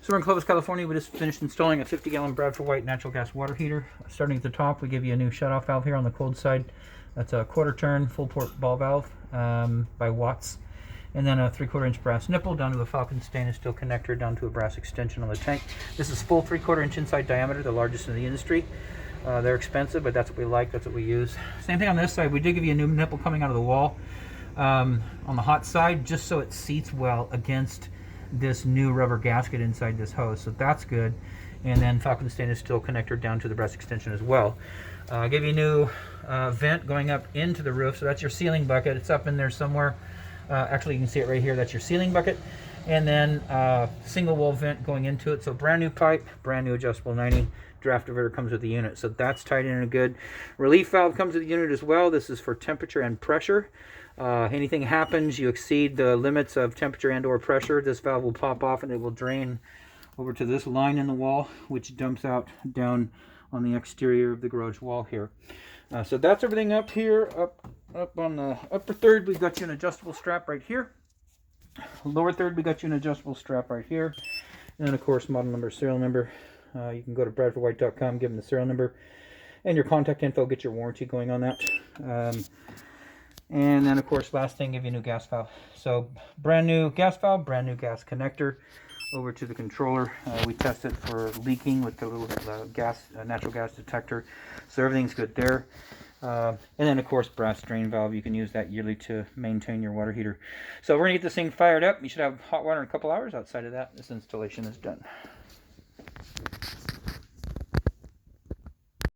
So we're in Clovis, California. We just finished installing a 50-gallon Bradford White natural gas water heater. Starting at the top, we give you a new shutoff valve here on the cold side. That's a quarter turn full port ball valve by Watts. And then a 3/4 inch brass nipple down to a Falcon stainless steel connector down to a brass extension on the tank. This is full 3/4 inch inside diameter, the largest in the industry. They're expensive, but that's what we like, that's what we use. Same thing on this side. We did give you a new nipple coming out of the wall on the hot side, just so it seats well against this new rubber gasket inside this hose, so that's good. And then Falcon stainless steel connector down to the brass extension as well. I gave you a new vent going up into the roof, so that's your ceiling bucket. It's up in there somewhere. Actually, you can see it right here. That's your ceiling bucket. And then single wall vent going into it. So brand new pipe, brand new adjustable 90. Draft diverter comes with the unit, so that's tied in and good. Relief valve comes with the unit as well. This is for temperature and pressure. Anything happens, you exceed the limits of temperature and or pressure, this valve will pop off and it will drain over to this line in the wall, which dumps out down on the exterior of the garage wall here. So that's everything up here. Up on the upper third, we've got you an adjustable strap right here. Lower third, we got you an adjustable strap right here. And then, of course, model number, serial number. You can go to bradfordwhite.com, give them the serial number and your contact info, get your warranty going on that. And then, of course, last thing, give you a new gas valve. So brand new gas valve, brand new gas connector over to the controller. We test it for leaking with the little natural gas detector. So everything's good there. And then, of course, brass drain valve. You can use that yearly to maintain your water heater. So we're going to get this thing fired up. You should have hot water in a couple hours. Outside of that, this installation is done.